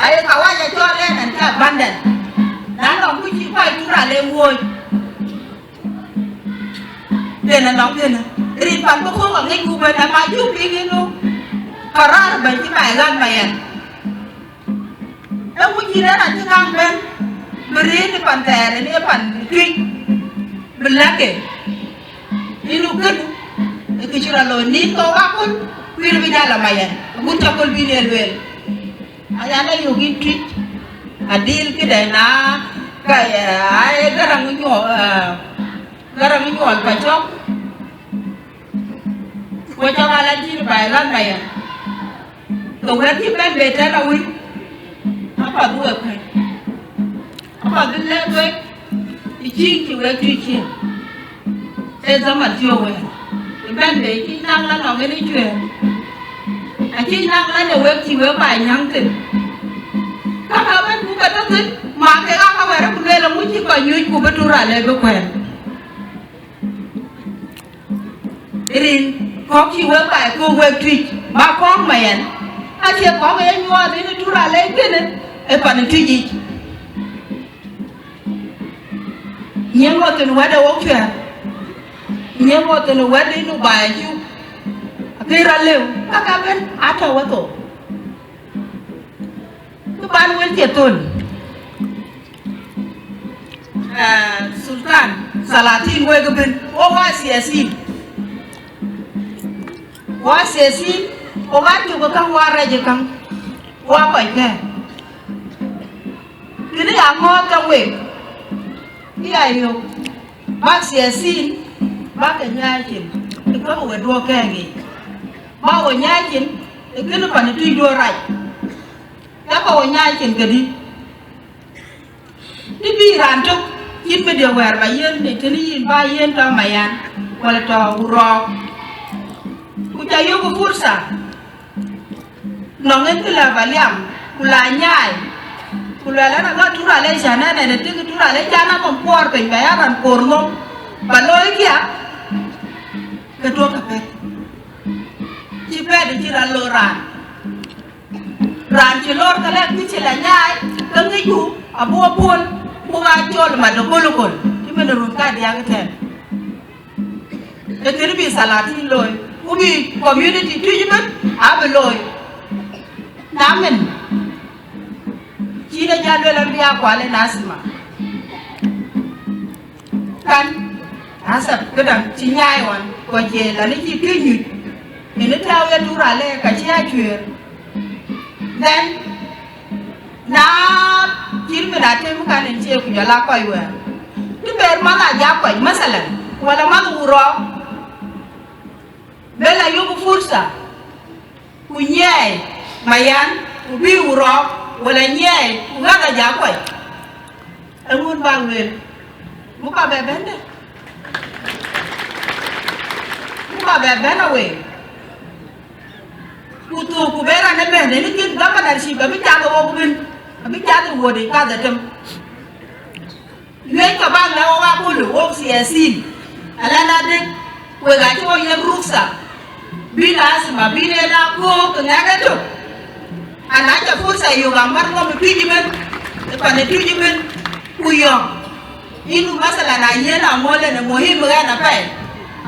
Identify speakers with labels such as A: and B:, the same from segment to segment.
A: ai kawaja cho lên anh ta abandon nãy nó cũng chỉ phải chúng ta lên ngồi lên là nóng lên rin pan có không ở ngay khu bên là mai giúp đi cái luôn para bên cái bài gan mày anh đâu có gì đó là chứ ngang bên beri ni pan tè ni pan truy bên lá kề ni lu cất cái chuyện là lối ní to quá con quy bây giờ là mày anh muốn cho con vi liền liền anh ấy dùng cái truy deal cái đấy na cái ai cái răng nhỏ phải chóc quay cho anh chỉ bài gan mày anh tụi nó chỉ bên về thế là win apa dua kan apa dile gue ijin ki we ki e zaman tio we ben be ki nang la no ngeni chue a ki nang la ne we ki we ba nyang tin ka ha ben ku ka ta tin ma ke ka we ra ku le la mu chi ko nyu ku betura le be kwen irin ko ki we ba ku we ki ma ko men a che ko we nyu a ni tura le tin e pan tiji nyengo tenu wada wokya nyengo tenu wada inu baaju akira lew aka ben ata wato tu ban wel jetun sultan salatin we gabin o wa siasi o ga tu ko kan wara je kan wa pai ke kini ango ka we iya yo bác sĩ xin bác cái nhai chín thì có một cái đua kè gì bao cái nhai chín thì cứ nó còn truy đua rạch các bao cái nhai chín cái đi bi ran trúc chín mươi điều quẹt và yên để cho nó yên ba yên cho mày ăn hoặc là cho rò cũng chạy vô cái phút sa nó nghe cái là phải liam cũng là nhai kula la na tura le jana na de tinga tura le jana kon por pe ba ran por no ba loy kia ke to ka pe chi pe de chi ran lo ran chi lor ka le ki chi la nyai ka ngi ju abu pon bu ga chol ma do kolo kol ti me no ka dia ka ten de ke bi salati loy ku bi community tu ji man a be loy namen China jadwe la biya kwale nasima kan asap kedang chinyai wan ko je la ni chi kinyu ni ne taw ya tura le ka chi a chue then na jil me da tem kan en che ku ya la ko iwe tu ber mala ja ko masalan wala ma uro bela yugo fursa ku nyai mayan ku bi uro wala nyai ngaga jakoy amun bangel muka bebende muka bebena we kutu kubera ne bende ni kin gama na shi ba bi jago wo bin bi jago wo de ka da tem yey ka bang na wa bulu wo siasin ala na de we ga to ye ruksa bi na asma bi ne na ko ngaga to anak fursa yo gambar ngom tujimen pane tujimen kuyo inu masala na yena mole na muhimu gana pai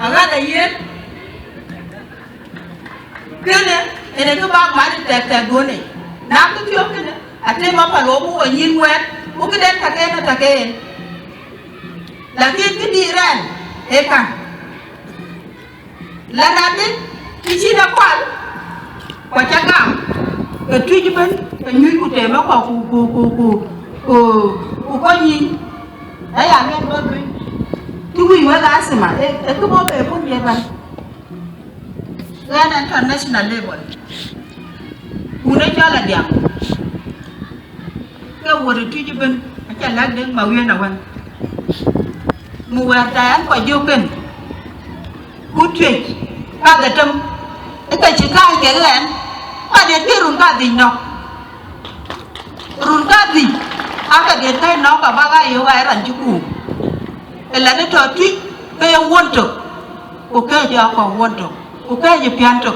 A: agada yen kene ene ko ba ma de tek gone na ko tiyo kene ate ma pa lo bu yin wet bu kiden take lakin kidiran ekan lanade kichina kwal kwa chagam cái truy chứ bên cái nhuy của trẻ nó có có gì đấy là nghe tôi cái gì mới lá gì mà cái bố về không vậy vậy cái international level cũng đấy cho là đẹp cái word truy chứ bên cái lá đến màu nguyên nào vậy mùa trái quả vô kinh cút truy ba cái trăm cái chỉ khai cái này ada ke runga di no runga di aka de tay no ka baga yo ga ran juku ela ne to ti ke yo wonto o ke ja ko wonto o ke je pianto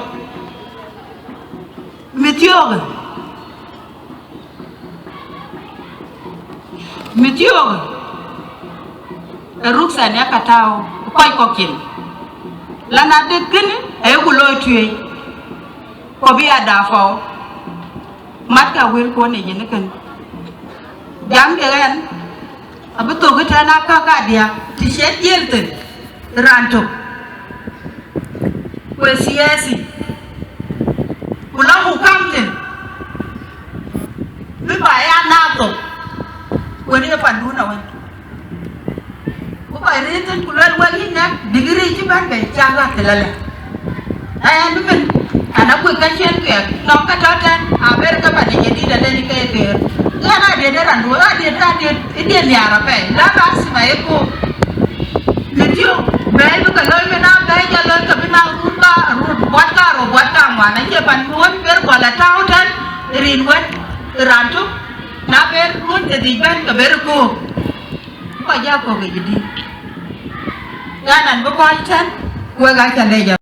A: metioga mitio ruksa ne katao koy ko kin lana de kin e gulo tuye ko bi ada fo matka wel ko ne jene kan jam de gan abuto gata na ka dia ti shet yelten ranto ko siyasi kula hukamten bi baya nato wani panduna wani ko reason kulal wali na digiri ci ban be janga telala ay ben ana ko kachen ke no ka tatan aber ka bani jadi da ni ke ngana de randu de de ni arabe la basi ma eko litio be ka lo me na be ja lo ka bina ruka buat ka mana je ban won ber ko la tautan rin won rantu na ber won de di ban ka ber ko ja ko ke jadi ganan bo ko tan ko ga tan de